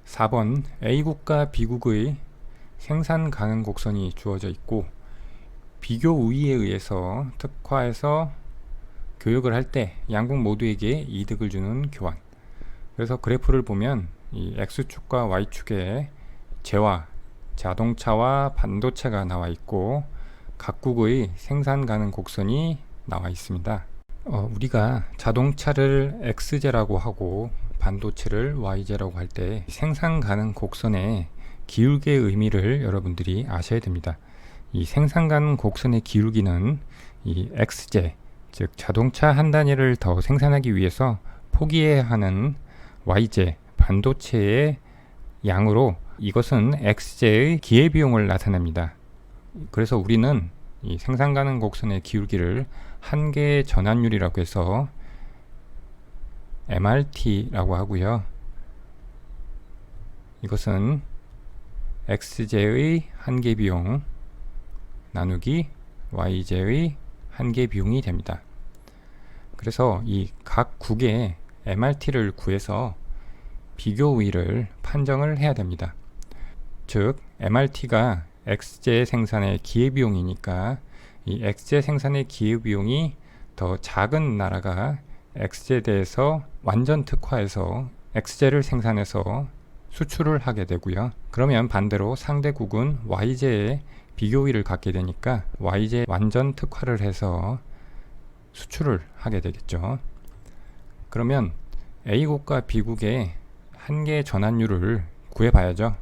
4번 A국과 B국의 생산 가능 곡선이 주어져 있고 비교 우위에 의해서 특화해서 교역을 할 때 양국 모두에게 이득을 주는 교환. 그래서 그래프를 보면 이 X축과 Y축에 재화, 자동차와 반도체가 나와 있고 각국의 생산 가능 곡선이 나와 있습니다. 우리가 자동차를 X제라고 하고 반도체를 Y제라고 할 때 생산 가능 곡선의 기울기의 의미를 여러분들이 아셔야 됩니다. 이 생산 가능 곡선의 기울기는 이 X제, 즉 자동차 한 단위를 더 생산하기 위해서 포기해야 하는 Y제, 반도체의 양으로 이것은 X제의 기회비용을 나타냅니다. 그래서 우리는 이 생산 가능 곡선의 기울기를 한계의 전환율이라고 해서 MRT라고 하고요. 이것은 X제의 한계비용 나누기 Y제의 한계비용이 됩니다. 그래서 이 각 국의 MRT를 구해서 비교 우위를 판정을 해야 됩니다. 즉 MRT가 X제 생산의 기회비용이니까 이 X제 생산의 기회비용이 더 작은 나라가 X제에 대해서 완전 특화해서 X제를 생산해서 수출을 하게 되고요. 그러면 반대로 상대국은 Y제의 비교 우위를 갖게 되니까 Y제 완전 특화를 해서 수출을 하게 되겠죠. 그러면 A국과 B국의 한계 전환율을 구해봐야죠.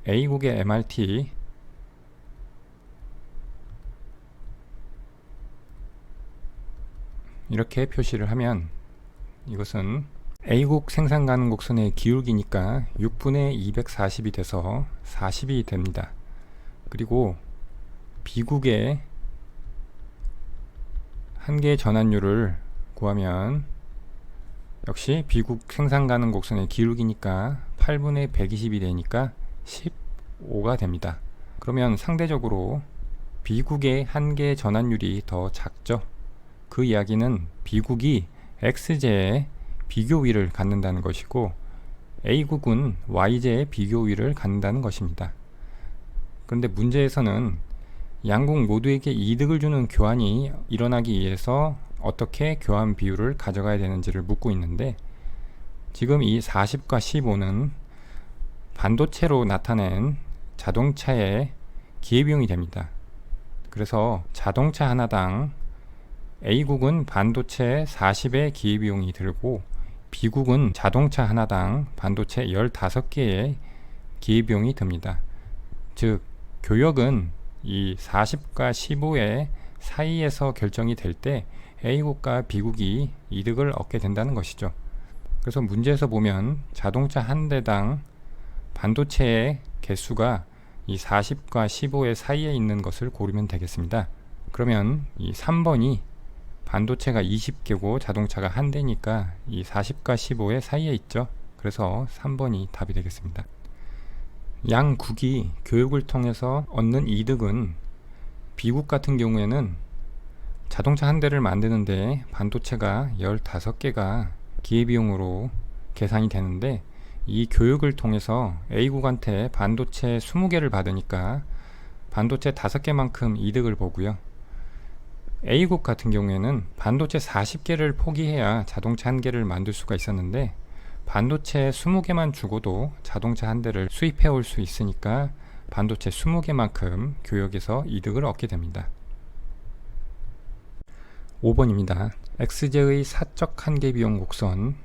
A국의 MRT 이렇게 표시를 하면 이것은 A국 생산 가능 곡선의 기울기니까 6분의 240이 돼서 40이 됩니다. 그리고 B국의 한계 전환율을 구하면 역시 B국 생산 가능 곡선의 기울기니까 8분의 120이 되니까 15가 됩니다. 그러면 상대적으로 B국의 한계 전환율이 더 작죠. 그 이야기는 B국이 X제의 비교 우위를 갖는다는 것이고 A국은 Y제의 비교 우위를 갖는다는 것입니다. 그런데 문제에서는 양국 모두에게 이득을 주는 교환이 일어나기 위해서 어떻게 교환 비율을 가져가야 되는지를 묻고 있는데 지금 이 40과 15는 반도체로 나타낸 자동차의 기회비용이 됩니다. 그래서 자동차 하나당 A국은 반도체 40의 기회비용이 들고 B국은 자동차 하나당 반도체 15개의 기회비용이 듭니다. 즉 교역은 이 40과 15의 사이에서 결정이 될 때 A국과 B국이 이득을 얻게 된다는 것이죠. 그래서 문제에서 보면 자동차 한 대당 반도체의 개수가 이 40과 15의 사이에 있는 것을 고르면 되겠습니다. 그러면 이 3번이 반도체가 20개고 자동차가 한 대니까 이 40과 15의 사이에 있죠. 그래서 3번이 답이 되겠습니다. 양국이 교육을 통해서 얻는 이득은 B국 같은 경우에는 자동차 한 대를 만드는데 반도체가 15개가 기회비용으로 계산이 되는데 이 교육을 통해서 A국한테 반도체 20개를 받으니까 반도체 5개만큼 이득을 보고요. A국 같은 경우에는 반도체 40개를 포기해야 자동차 한 개를 만들 수가 있었는데 반도체 20개만 주고도 자동차 한 대를 수입해 올 수 있으니까 반도체 20개만큼 교역에서 이득을 얻게 됩니다. 5번입니다. X제의 사적 한계비용 곡선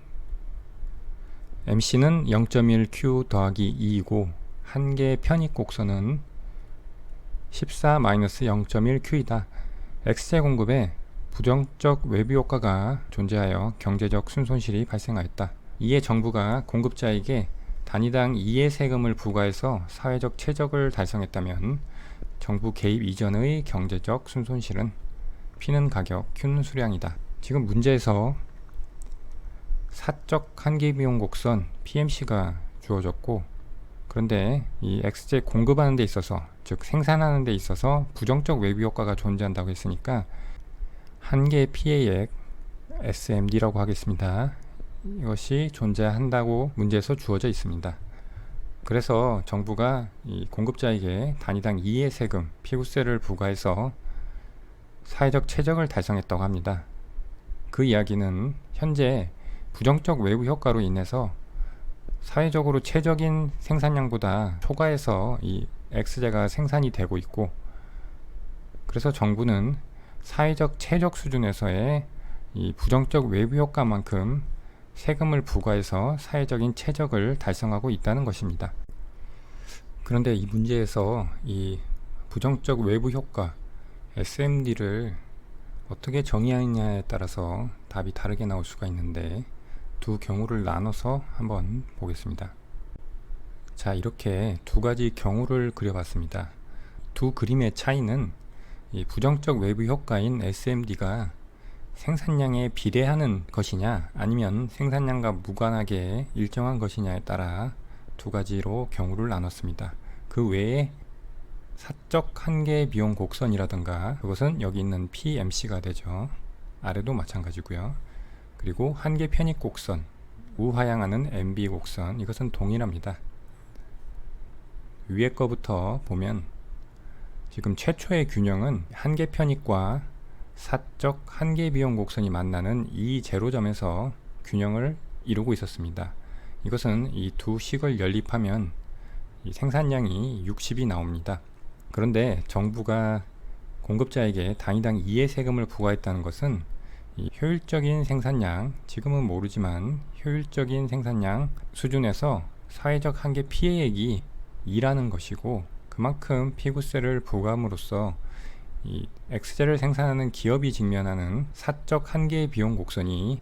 MC는 0.1Q 더하기 2이고 한계 편익 곡선은 14-0.1Q이다. X제 공급에 부정적 외부 효과가 존재하여 경제적 순손실이 발생하였다. 이에 정부가 공급자에게 단위당 2의 세금을 부과해서 사회적 최적을 달성했다면 정부 개입 이전의 경제적 순손실은 P는 가격, Q는 수량이다. 지금 문제에서 사적 한계비용 곡선 PMC가 주어졌고 그런데 이 X제 공급하는 데 있어서 즉 생산하는 데 있어서 부정적 외부 효과가 존재한다고 했으니까 한계 피해액 SMD라고 하겠습니다. 이것이 존재한다고 문제에서 주어져 있습니다. 그래서 정부가 이 공급자에게 단위당 2의 세금, 피부세를 부과해서 사회적 최적을 달성했다고 합니다. 그 이야기는 현재 부정적 외부 효과로 인해서 사회적으로 최적인 생산량보다 초과해서 이 X제가 생산이 되고 있고, 그래서 정부는 사회적 최적 수준에서의 이 부정적 외부 효과만큼 세금을 부과해서 사회적인 최적을 달성하고 있다는 것입니다. 그런데 이 문제에서 이 부정적 외부 효과 SMD를 어떻게 정의하느냐에 따라서 답이 다르게 나올 수가 있는데, 두 경우를 나눠서 한번 보겠습니다. 자, 이렇게 두 가지 경우를 그려봤습니다. 두 그림의 차이는 이 부정적 외부 효과인 SMD가 생산량에 비례하는 것이냐 아니면 생산량과 무관하게 일정한 것이냐에 따라 두 가지로 경우를 나눴습니다. 그 외에 사적 한계 비용 곡선이라든가, 그것은 여기 있는 PMC가 되죠. 아래도 마찬가지고요. 그리고 한계 편익 곡선, 우하향하는 MB 곡선, 이것은 동일합니다. 위에 거부터 보면 지금 최초의 균형은 한계 편익과 사적 한계 비용 곡선이 만나는 이 제로점에서 균형을 이루고 있었습니다. 이것은 이 두 식을 연립하면 이 생산량이 60이 나옵니다. 그런데 정부가 공급자에게 단위당 2의 세금을 부과했다는 것은 이 효율적인 생산량, 지금은 모르지만 효율적인 생산량 수준에서 사회적 한계 피해액이 2라는 것이고, 그만큼 피부세를 부과함으로써 이 X제를 생산하는 기업이 직면하는 사적 한계 비용 곡선이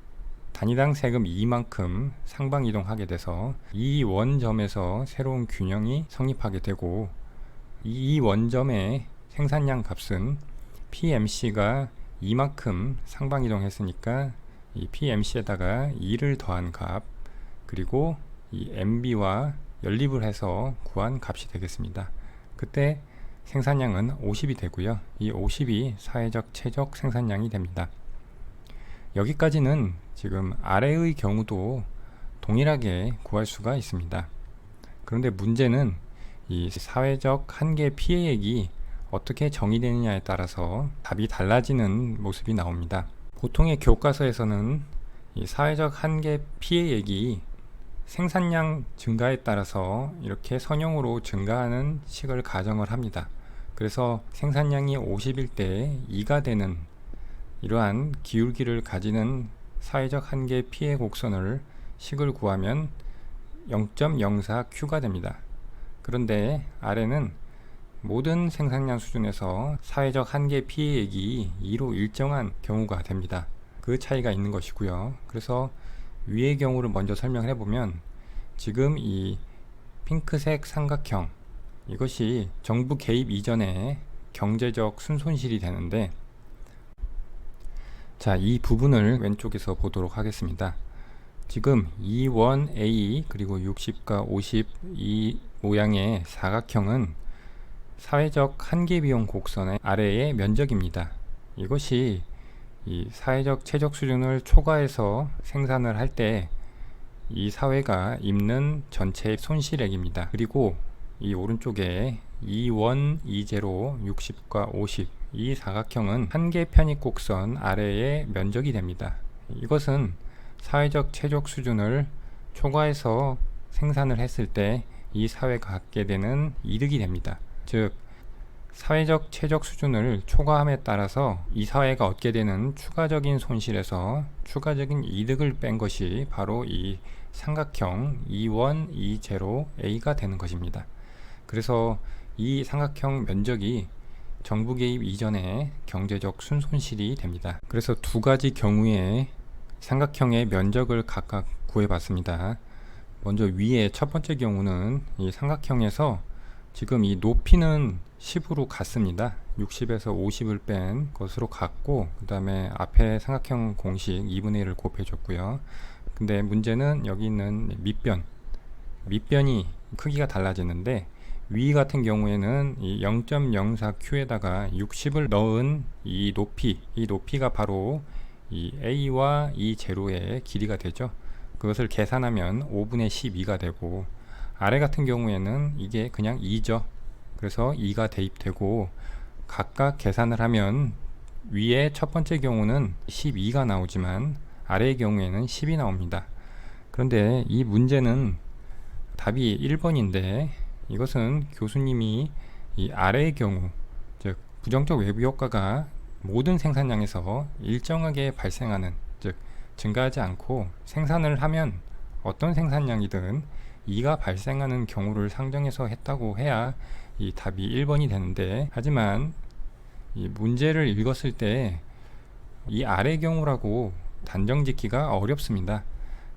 단위당 세금 2만큼 상방 이동하게 돼서 이 원점에서 새로운 균형이 성립하게 되고, 이 원점의 생산량 값은 PMC가 2만큼 상방 이동했으니까 이 PMC에다가 2를 더한 값, 그리고 이 MB와 연립을 해서 구한 값이 되겠습니다. 그때 생산량은 50이 되고요. 이 50이 사회적 최적 생산량이 됩니다. 여기까지는 지금 아래의 경우도 동일하게 구할 수가 있습니다. 그런데 문제는 이 사회적 한계 피해액이 어떻게 정의되느냐에 따라서 답이 달라지는 모습이 나옵니다. 보통의 교과서에서는 이 사회적 한계 피해액이 생산량 증가에 따라서 이렇게 선형으로 증가하는 식을 가정을 합니다. 그래서 생산량이 50일 때 2가 되는 이러한 기울기를 가지는 사회적 한계 피해 곡선을 식을 구하면 0.04Q가 됩니다. 그런데 아래는 모든 생산량 수준에서 사회적 한계 피해액이 2로 일정한 경우가 됩니다. 그 차이가 있는 것이고요. 그래서 위의 경우를 먼저 설명해 보면, 지금 이 핑크색 삼각형, 이것이 정부 개입 이전에 경제적 순손실이 되는데, 자, 이 부분을 왼쪽에서 보도록 하겠습니다. 지금 2원A 그리고 60과 50 이 모양의 사각형은 사회적 한계 비용 곡선의 아래의 면적입니다. 이것이 이 사회적 최적 수준을 초과해서 생산을 할 때 이 사회가 입는 전체 손실액입니다. 그리고 이 오른쪽에 2원, 2제로, 60과 50 이 사각형은 한계 편익 곡선 아래의 면적이 됩니다. 이것은 사회적 최적 수준을 초과해서 생산을 했을 때 이 사회가 갖게 되는 이득이 됩니다. 즉, 사회적 최적 수준을 초과함에 따라서 이 사회가 얻게 되는 추가적인 손실에서 추가적인 이득을 뺀 것이 바로 이 삼각형 2원, 2제로, A가 되는 것입니다. 그래서 이 삼각형 면적이 정부 개입 이전에 경제적 순손실이 됩니다. 그래서 두 가지 경우에 삼각형의 면적을 각각 구해봤습니다. 먼저 위에 첫 번째 경우는 이 삼각형에서 지금 이 높이는 10으로 같습니다. 60에서 50을 뺀 것으로 같고, 그 다음에 앞에 삼각형 공식 2분의 1을 곱해줬고요. 근데 문제는 여기 있는 밑변이 크기가 달라지는데, 위 같은 경우에는 이 0.04Q에다가 60을 넣은 이 높이가 바로 이 A와 이 제로의 길이가 되죠. 그것을 계산하면 5분의 12가 되고, 아래 같은 경우에는 이게 그냥 2죠. 그래서 2가 대입되고 각각 계산을 하면 위에 첫 번째 경우는 12가 나오지만 아래의 경우에는 10이 나옵니다. 그런데 이 문제는 답이 1번인데 이것은 교수님이 이 아래의 경우, 즉 부정적 외부 효과가 모든 생산량에서 일정하게 발생하는, 즉 증가하지 않고 생산을 하면 어떤 생산량이든 2가 발생하는 경우를 상정해서 했다고 해야 이 답이 1번이 되는데, 하지만 이 문제를 읽었을 때 이 아래 경우라고 단정 짓기가 어렵습니다.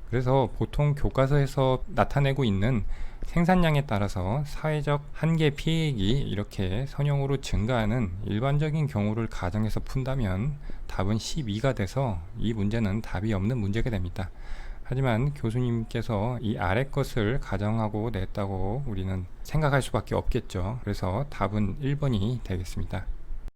그래서 보통 교과서에서 나타내고 있는 생산량에 따라서 사회적 한계 피해액이 이렇게 선형으로 증가하는 일반적인 경우를 가정해서 푼다면 답은 12가 돼서 이 문제는 답이 없는 문제가 됩니다. 하지만 교수님께서 이 아래 것을 가정하고 냈다고 우리는 생각할 수밖에 없겠죠. 그래서 답은 1번이 되겠습니다.